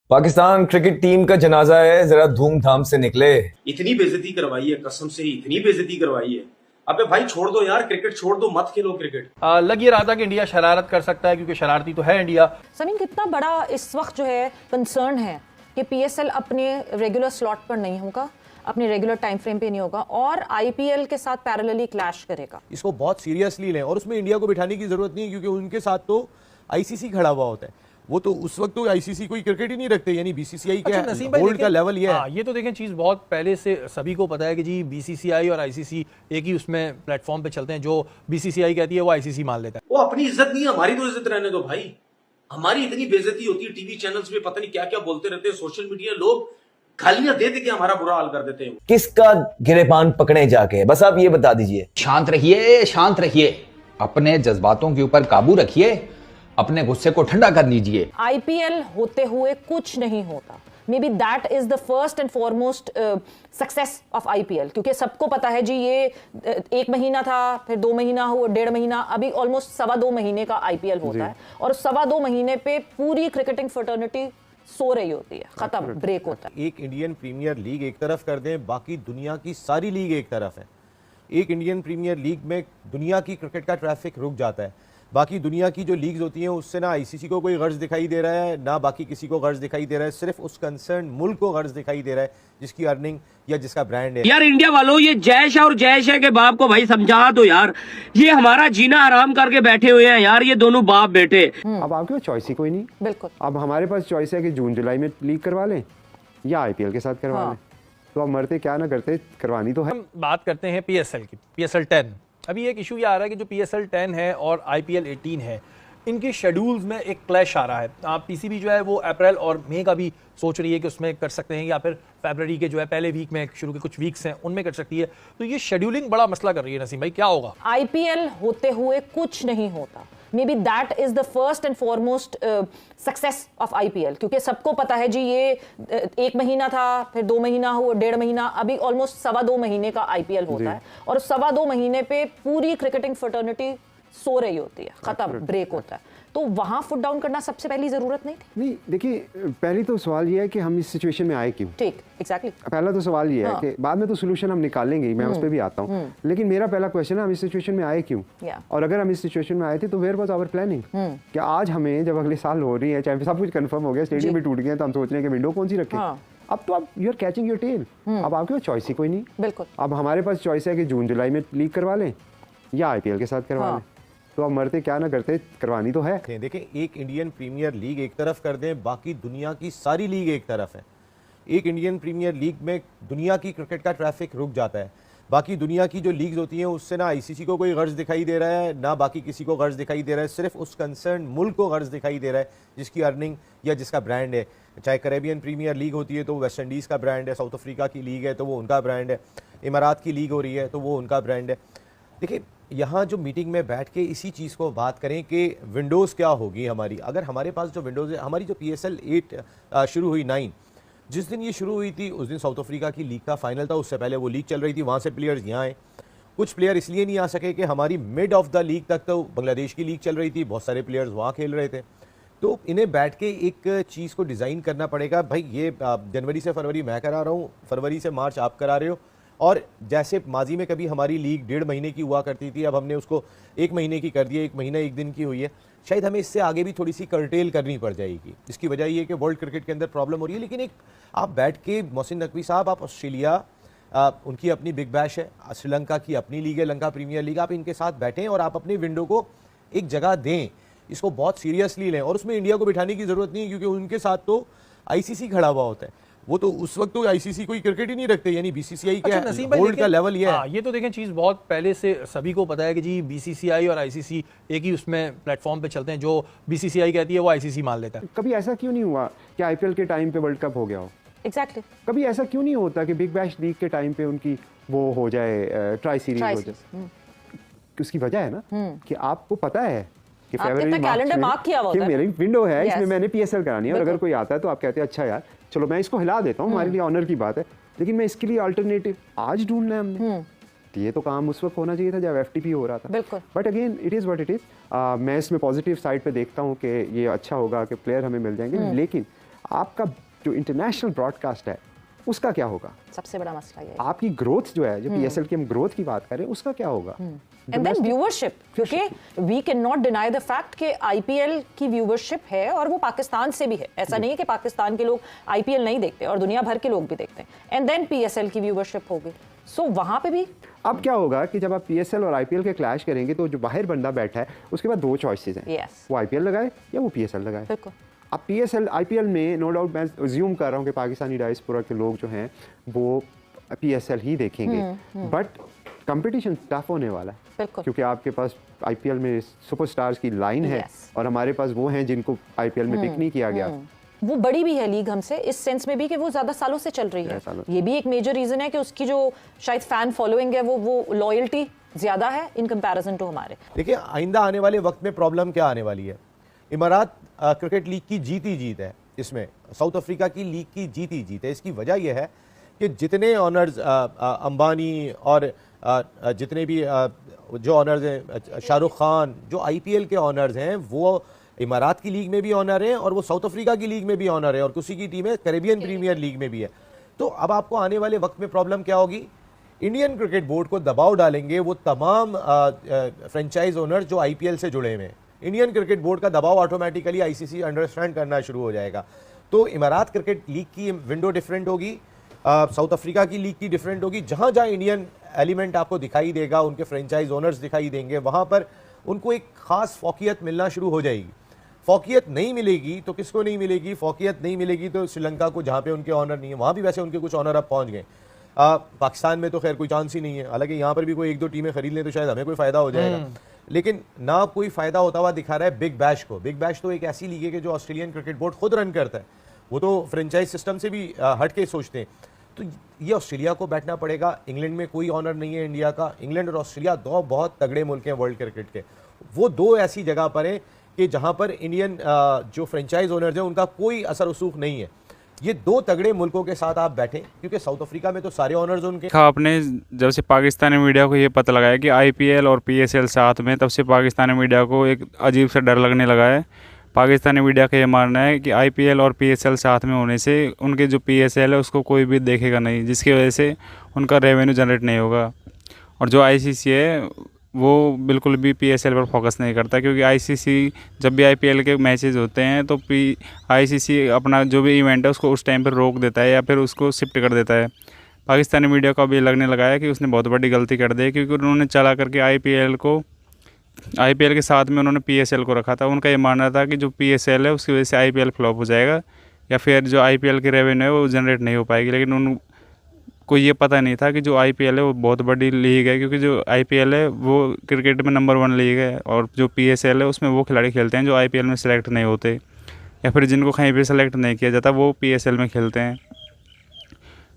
Pakistan cricket team का जनाजा है, जरा धूमधाम से निकले। इतनी बेइज्जती करवाई है, कसम से इतनी बेइज्जती करवाई है। अबे भाई छोड़ दो यार, क्रिकेट छोड़ दो, मत खेलो क्रिकेट। लग ये रहा था कि इंडिया शरारत कर सकता है, क्योंकि शरारती तो है इंडिया। समीन, कितना बड़ा इस वक्त जो है कंसर्न है कि पीएसएल अपने रेगुलर स्लॉट पर नहीं होगा, अपने रेगुलर टाइम फ्रेम पे नहीं होगा और आईपीएल के साथ पैरेलली क्लैश करेगा। इसको बहुत सीरियसली लें और उसमें इंडिया को बिठाने की जरूरत नहीं है, क्योंकि उनके साथ तो आईसीसी खड़ा हुआ होता है। वो तो उस वक्त तो आईसीसी कोई क्रिकेट ही नहीं रखते, यानी बीसीसीआई के बोर्ड का लेवल ये है। ये तो देखें, चीज बहुत पहले से सभी को पता है कि जी बीसीसीआई और आईसीसी एक ही उसमें प्लेटफॉर्म पे चलते हैं। जो बीसीसीआई कहती है वो आईसीसी मान लेता है। वो अपनी इज्जत नहीं, हमारी तो इज्जत रहने दो भाई। हमारी इतनी बेइज्जती होती है, टीवी चैनल्स पे पता नहीं क्या क्या बोलते रहते हैं, सोशल मीडिया लोग गालियां दे दे के हमारा बुरा हाल कर देते हैं। किसका गिरेबान पकड़े जाके, बस आप ये बता दीजिए। शांत रहिए, शांत रहिए, अपने जज्बातों के ऊपर काबू रखिए, अपने गुस्से को ठंडा कर लीजिए। आईपीएल होते हुए कुछ नहीं होता। May be that is the first and foremost success of IPL, क्योंकि सबको पता है जी ये 1 महीना था, फिर 2 महीना हुआ, 1.5 महीना, अभी ऑलमोस्ट 2.25 महीने का आईपीएल होता है और 2.25 महीने पे पूरी क्रिकेटिंग फ्रेटर्निटी सो रही होती है, खत्म, ब्रेक होता है। एक इंडियन प्रीमियर लीग एक तरफ कर दें, बाकी दुनिया की सारी लीग एक तरफ है। एक इंडियन प्रीमियर लीग में दुनिया की क्रिकेट का ट्रैफिक रुक जाता है। बाकी दुनिया की जो लीग्स होती हैं उससे ना आईसीसी को कोई गर्ज दिखाई दे रहा है, ना बाकी किसी को गर्ज दिखाई दे रहा है, सिर्फ उस कंसर्न मुल्क को गर्ज दिखाई दे रहा है जिसकी अर्निंग या जिसका ब्रांड है। यार इंडिया वालों, ये जैश और जैश है के बाप को भाई समझा दो यार, ये हमारा जीना आराम करके बैठे हुए हैं यार, ये दोनों बाप बेटे। अब आपके पास चॉइस ही कोई नहीं। बिल्कुल। अब हमारे पास चॉइस है कि जून जुलाई में लीग करवा लें या आईपीएल के साथ करवा लें। तो अब मरते क्या ना करते, करवानी तो है। हम बात करते हैं पीएसएल की, पीएसएल 10। अभी एक इशू ये आ रहा है कि जो पीएसएल 10 है और आईपीएल 18 है, इनके शेड्यूल्स में एक क्लैश आ रहा है। आप पीसीबी जो है वो अप्रैल और मई का भी सोच रही है कि उसमें कर सकते हैं, या फिर फरवरी के जो है पहले वीक में, शुरू के कुछ वीक्स हैं उनमें कर सकती है। तो ये शेड्यूलिंग बड़ा मसला कर रही है। नसीम भाई, क्या होगा? आईपीएल होते हुए कुछ नहीं होता। May be that is the first and foremost success of IPL, क्योंकि सबको पता है जी ये 1 महीना था, फिर 2 महीना हुआ, 1.5 महीना, अभी ऑलमोस्ट 2.25 महीने का आईपीएल होता है और 2.25 महीने पे पूरी क्रिकेटिंग फ्रेटर्निटी सो रही होती है, खत्म, ब्रेक होता है। तो वहां फुट डाउन करना सबसे पहली जरूरत नहीं थी। नहीं, देखिए, पहली तो सवाल ये है कि हम इस सिचुएशन में आए क्यों। ठीक, एग्जैक्टली। पहला तो सवाल ये है कि बाद में तो सोल्यूशन हम निकालेंगे, मैं उस पर भी आता हूँ, लेकिन मेरा पहला क्वेश्चन है हम इस सिचुएशन में आए क्यों। और अगर हम इस सिचुएशन में आए थे तो वेयर वाज आवर प्लानिंग। कि आज हमें जब अगले साल हो रही है, चाहे सब कुछ कंफर्म हो गया, स्टेडियम भी टूट गए, तो हम सोच रहे हैं कि विंडो कौन सी रखें। अब तो आप you are catching your tail. अब आपके पास चॉइस ही कोई नहीं। बिल्कुल। अब हमारे पास चॉइस है कि जून जुलाई में लीग करवा लें या आईपीएल के साथ करवा लें। तो अब मरते क्या ना करते, करवानी तो है। देखें, एक इंडियन प्रीमियर लीग एक तरफ कर दें, बाकी दुनिया की सारी लीग एक तरफ है। एक इंडियन प्रीमियर लीग में दुनिया की क्रिकेट का ट्रैफिक रुक जाता है। बाकी दुनिया की जो लीग्स होती हैं उससे ना आईसीसी को कोई गर्ज दिखाई दे रहा है, ना बाकी किसी को गर्ज दिखाई दे रहा है, सिर्फ उस कंसर्न मुल्क को गर्ज दिखाई दे रहा है जिसकी अर्निंग या जिसका ब्रांड है। चाहे कैरेबियन प्रीमियर लीग होती है तो वेस्ट इंडीज़ का ब्रांड है, साउथ अफ्रीका की लीग है तो वो उनका ब्रांड है, इमारात की लीग हो रही है तो वो उनका ब्रांड है। देखिए, यहाँ जो मीटिंग में बैठ के इसी चीज़ को बात करें कि विंडोज़ क्या होगी हमारी। अगर हमारे पास जो विंडोज़ है, हमारी जो पीएसएल 8 शुरू हुई 9, जिस दिन ये शुरू हुई थी उस दिन साउथ अफ्रीका की लीग का फाइनल था, उससे पहले वो लीग चल रही थी, वहाँ से प्लेयर्स यहाँ आए। कुछ प्लेयर इसलिए नहीं आ सके कि हमारी मिड ऑफ द लीग तक तो बांग्लादेश की लीग चल रही थी, बहुत सारे प्लेयर्स वहाँ खेल रहे थे। तो इन्हें बैठ के एक चीज़ को डिज़ाइन करना पड़ेगा। भाई ये जनवरी से फरवरी मैं करा रहा हूँ, फरवरी से मार्च आप करा रहे हो, और जैसे माजी में कभी हमारी लीग 1.5 महीने की हुआ करती थी, अब हमने उसको 1 महीने की कर दी है, 1 महीना 1 दिन की हुई है। शायद हमें इससे आगे भी थोड़ी सी कर्टेल करनी पड़ जाएगी। इसकी वजह ये है कि वर्ल्ड क्रिकेट के अंदर प्रॉब्लम हो रही है। लेकिन एक आप बैठ के, मोहसिन नकवी साहब, आप ऑस्ट्रेलिया, उनकी अपनी बिग बैश है, श्रीलंका की अपनी लीग है, लंका प्रीमियर लीग, आप इनके साथ बैठें और आप अपनी विंडो को एक जगह दें, इसको बहुत सीरियसली लें। और उसमें इंडिया को बिठाने की जरूरत नहीं है, क्योंकि उनके साथ तो आईसीसी खड़ा हुआ होता है। वो तो उस वक्त तो आईसीसी कोई क्रिकेट ही नहीं रखते, यानी बीसीसीआई के बोर्ड का लेवल ये है। ये तो देखें, चीज बहुत पहले से सभी को पता है कि जी बीसीसीआई और आईसीसी एक ही उसमें प्लेटफॉर्म पे चलते हैं। जो बीसीसीआई कहती है वो आईसीसी मान लेता है। कभी ऐसा क्यों नहीं हुआ कि आईपीएल के टाइम पे वर्ल्ड कप हो गया हो। एग्जैक्टली। कभी ऐसा क्यों नहीं होता कि बिग बैश लीग के टाइम पे उनकी वो हो जाए, ट्राई सीरीज हो जाए। उसकी वजह है ना कि आपको पता है कि फरवरी कैलेंडर मार्क किया हुआ है, मेरी विंडो है, इसमें मैंने पीएसएल करानी है। और अगर कोई आता है तो आप कहते हैं अच्छा यार चलो मैं इसको हिला देता हूँ, हमारे लिए ऑनर की बात है, लेकिन मैं इसके लिए अल्टरनेटिव आज ढूंढना है हमने। तो ये तो काम उस वक्त होना चाहिए था जब एफटीपी हो रहा था। But again it is what it is. मैं इसमें पॉजिटिव साइड पे देखता हूँ कि ये अच्छा होगा कि प्लेयर हमें मिल जाएंगे, लेकिन आपका जो इंटरनेशनल ब्रॉडकास्ट है उसका क्या होगा? सबसे बड़ा मसला ये है। आपकी ग्रोथ जो है, जो पीएसएल की हम ग्रोथ की बात करें, उसका क्या होगा? एंड देन व्यूअरशिप, क्योंकि we can not deny the fact कि आईपीएल की व्यूअरशिप है और वो पाकिस्तान से भी है। ऐसा नहीं है कि पाकिस्तान के लोग आईपीएल नहीं देखते, और दुनिया भर के लोग भी देखते हैं। एंड देन पीएसएल की व्यूअरशिप होगी, सो वहां पे भी अब क्या होगा कि जब आप पीएसएल और आईपीएल के क्लैश करेंगे तो जो बाहर बंदा बैठा है उसके पास 2 चॉइसेस हैं। Yes. वो आईपीएल लगाए या वो पीएसएल लगाए। बिल्कुल। अब पीएसएल आईपीएल में नो डाउट मैं अज्यूम कर रहा हूँ कि पाकिस्तानी डायस्पोरा के लोग जो हैं वो पीएसएल ही देखेंगे, बट कंपटीशन टफ होने वाला है। बिल्कुल। क्योंकि आपके पास आईपीएल में सुपरस्टार्स की लाइन है Yes. और हमारे पास वो हैं जिनको आईपीएल में पिक नहीं किया गया। वो बड़ी भी है लीग हमसे इस सेंस में भी कि वो ज्यादा सालों से चल रही है। ये भी एक मेजर रीजन है कि उसकी जो शायद फैन फॉलोइंग है वो लॉयल्टी ज्यादा है इन कंपैरिजन टू हमारे। देखिए, आइंदा आने वाले वक्त में प्रॉब्लम क्या आने वाली है। इमारात क्रिकेट लीग की जीत ही जीत है, इसमें साउथ अफ्रीका की लीग की जीत ही जीत है। इसकी वजह यह है कि जितने ऑनर्स अंबानी और जितने भी जो ऑनर्स हैं, शाहरुख खान, जो आईपीएल के ऑनर्स हैं, वो इमारात की लीग में भी ऑनर है और वो साउथ अफ्रीका की लीग में भी ऑनर है और किसी की टीमें कैरेबियन प्रीमियर लीग में भी है। तो अब आपको आने वाले वक्त में प्रॉब्लम क्या होगी? इंडियन क्रिकेट बोर्ड को दबाव डालेंगे वो तमाम फ्रेंचाइज ओनर जो आईपीएल से जुड़े हुए हैं। इंडियन क्रिकेट बोर्ड का दबाव ऑटोमेटिकली आईसीसी अंडरस्टैंड करना शुरू हो जाएगा। तो इमारात क्रिकेट लीग की विंडो डिफरेंट होगी, साउथ अफ्रीका की लीग की डिफरेंट होगी। जहाँ जहाँ इंडियन एलिमेंट आपको दिखाई देगा, उनके फ्रेंचाइज ओनर्स दिखाई देंगे, वहाँ पर उनको एक खास फोकियत मिलना शुरू हो जाएगी। फोकियत नहीं मिलेगी तो किसको नहीं मिलेगी? फोकियत नहीं मिलेगी तो श्रीलंका को, जहाँ पे उनके ऑनर नहीं है, वहाँ भी वैसे उनके कुछ ऑनर अब पहुँच गए। पाकिस्तान में तो खैर कोई चांस ही नहीं है, हालांकि यहाँ पर भी कोई 1-2 टीमें खरीद लें तो शायद हमें कोई फ़ायदा हो जाएगा, लेकिन ना कोई फ़ायदा होता हुआ दिखा रहा है बिग बैश को। बिग बैश तो एक ऐसी लीग है कि जो ऑस्ट्रेलियन क्रिकेट बोर्ड खुद रन करता है, वो तो फ्रेंचाइज सिस्टम से भी हट के सोचते हैं। तो ये ऑस्ट्रेलिया को बैठना पड़ेगा। इंग्लैंड में कोई ऑनर नहीं है इंडिया का। इंग्लैंड और ऑस्ट्रेलिया 2 बहुत तगड़े मुल्क हैं वर्ल्ड क्रिकेट के। वो 2 ऐसी जगह पर हैं कि जहां पर इंडियन जो फ्रेंचाइज ओनर्स हैं उनका कोई असर रसूख नहीं है। ये 2 तगड़े मुल्कों के साथ आप बैठें, क्योंकि साउथ अफ्रीका में तो सारे ऑनर्स उनके। आपने जब से पाकिस्तानी मीडिया को ये पता लगाया कि आईपीएल और पीएसएल साथ में, तब से पाकिस्तानी मीडिया को एक अजीब सा डर लगने लगा है। पाकिस्तानी मीडिया का ये मानना है कि आईपीएल और पीएसएल साथ में होने से उनके जो पीएसएल है उसको कोई भी देखेगा नहीं, जिसकी वजह से उनका रेवेन्यू जनरेट नहीं होगा। और जो आईसीसी है वो बिल्कुल भी पीएसएल पर फोकस नहीं करता, क्योंकि आईसीसी जब भी आईपीएल के मैचेस होते हैं तो आईसीसी अपना जो भी इवेंट है उसको उस टाइम पर रोक देता है या फिर उसको शिफ्ट कर देता है। पाकिस्तानी मीडिया को भी लगने लगा है कि उसने बहुत बड़ी गलती कर दी, क्योंकि उन्होंने चला करके आईपीएल के साथ में उन्होंने पीएसएल को रखा था। उनका ये मानना था कि जो पीएसएल है उसकी वजह से आईपीएल फ्लॉप हो जाएगा या फिर जो आईपीएल की रेवेन्यू है वो जनरेट नहीं हो पाएगी। लेकिन उनको ये पता नहीं था कि जो आईपीएल है वो बहुत बड़ी लीग है, क्योंकि जो आईपीएल है वो क्रिकेट में नंबर 1 लीग है और जो पीएसएल है उसमें वो खिलाड़ी खेलते हैं जो आईपीएल में सेलेक्ट नहीं होते या फिर जिनको कहीं पर सेलेक्ट नहीं किया जाता वो पीएसएल में खेलते हैं।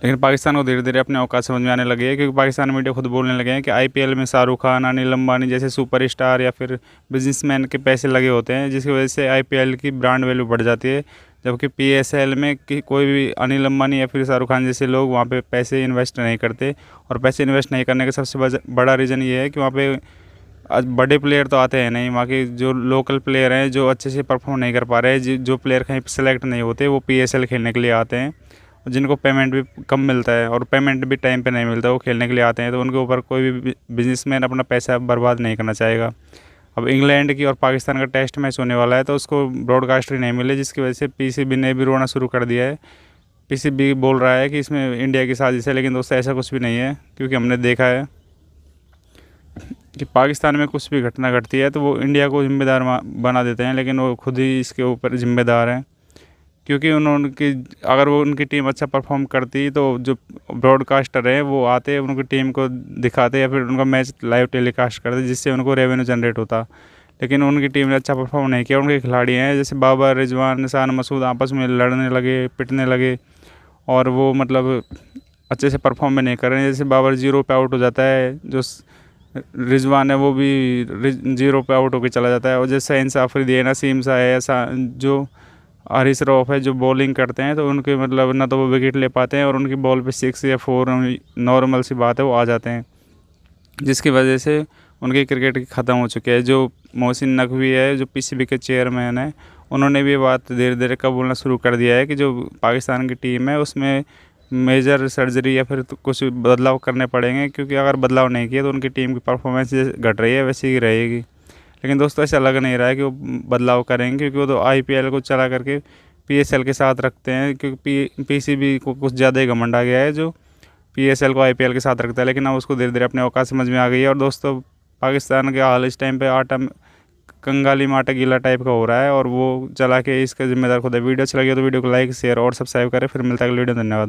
लेकिन पाकिस्तान को धीरे धीरे अपने औकात समझ में आने लगी है, क्योंकि पाकिस्तान मीडिया खुद बोलने लगे हैं कि आईपीएल में शाहरुख खान, अनिल अंबानी जैसे सुपरस्टार या फिर बिजनेसमैन के पैसे लगे होते हैं, जिसकी वजह से आईपीएल की ब्रांड वैल्यू बढ़ जाती है। जबकि पीएसएल में कोई भी अनिल अंबानी या फिर शाहरुख खान जैसे लोग वहाँ पे पैसे इन्वेस्ट नहीं करते, और पैसे इन्वेस्ट नहीं करने का सबसे बड़ा रीज़न ये है कि वहाँ पे बड़े प्लेयर तो आते हैं नहीं, वहाँ के जो लोकल प्लेयर हैं जो अच्छे से परफॉर्म नहीं कर पा रहे हैं, जो प्लेयर कहीं पर सेलेक्ट नहीं होते, वो पीएसएल खेलने के लिए आते हैं, जिनको पेमेंट भी कम मिलता है और पेमेंट भी टाइम पे नहीं मिलता, वो खेलने के लिए आते हैं। तो उनके ऊपर कोई भी बिजनेसमैन अपना पैसा बर्बाद नहीं करना चाहेगा। अब इंग्लैंड की और पाकिस्तान का टेस्ट मैच होने वाला है तो उसको ब्रॉडकास्टर ही नहीं मिले, जिसकी वजह से पीसीबी ने भी रोना शुरू कर दिया है। पीसीबी बोल रहा है कि इसमें इंडिया की साजिश है, लेकिन दोस्तों ऐसा कुछ भी नहीं है, क्योंकि हमने देखा है कि पाकिस्तान में कुछ भी घटना घटती है तो वो इंडिया को जिम्मेदार बना देते हैं, लेकिन वो खुद ही इसके ऊपर जिम्मेदार हैं, क्योंकि अगर वो उनकी टीम अच्छा परफॉर्म करती तो जो ब्रॉडकास्टर हैं वो आते उनकी टीम को दिखाते या फिर उनका मैच लाइव टेलीकास्ट करते, जिससे उनको रेवेन्यू जनरेट होता। लेकिन उनकी टीम ने अच्छा परफॉर्म नहीं किया। उनके खिलाड़ी हैं जैसे बाबर, रिजवान, निशान, मसूद आपस में लड़ने लगे, पिटने लगे और वो मतलब अच्छे से परफॉर्म भी नहीं कर रहे हैं। जैसे बाबर 0 पे आउट हो जाता है, जो रिजवान है वो भी 0 पे आउट होकर चला जाता है, और जैसे इंसा अफरीदी है, नसीम सा है, ऐसा जो हारिस रऊफ है जो बॉलिंग करते हैं तो उनके मतलब ना तो वो विकेट ले पाते हैं और उनकी बॉल पे 6 या 4 नॉर्मल सी बात है वो आ जाते हैं, जिसकी वजह से उनकी क्रिकेट ख़त्म हो चुकी है। जो मोहसिन नकवी है जो पीसीबी के चेयरमैन है, उन्होंने भी ये बात धीरे धीरे कबूलना शुरू कर दिया है कि जो पाकिस्तान की टीम है उसमें मेजर सर्जरी या फिर तो कुछ बदलाव करने पड़ेंगे, क्योंकि अगर बदलाव नहीं किए तो उनकी टीम की परफॉर्मेंस घट रही है वैसी ही रहेगी। लेकिन दोस्तों ऐसा लग नहीं रहा है कि वो बदलाव करेंगे, क्योंकि वो तो आईपीएल को चला करके पीएसएल के साथ रखते हैं, क्योंकि पीसीबी को कुछ ज़्यादा ही घमंड आ गया है जो पीएसएल को आईपीएल के साथ रखता है। लेकिन अब उसको धीरे धीरे अपने औकात समझ में आ गई है। और दोस्तों पाकिस्तान के हाल इस टाइम पे आटा कंगाली माटा गीला टाइप का हो रहा है और वो चला के इसका जिम्मेदार खुद है। वीडियो अच्छा लगी तो वीडियो को लाइक शेयर और सब्सक्राइब करें। फिर मिलता है अगली वीडियो। धन्यवाद।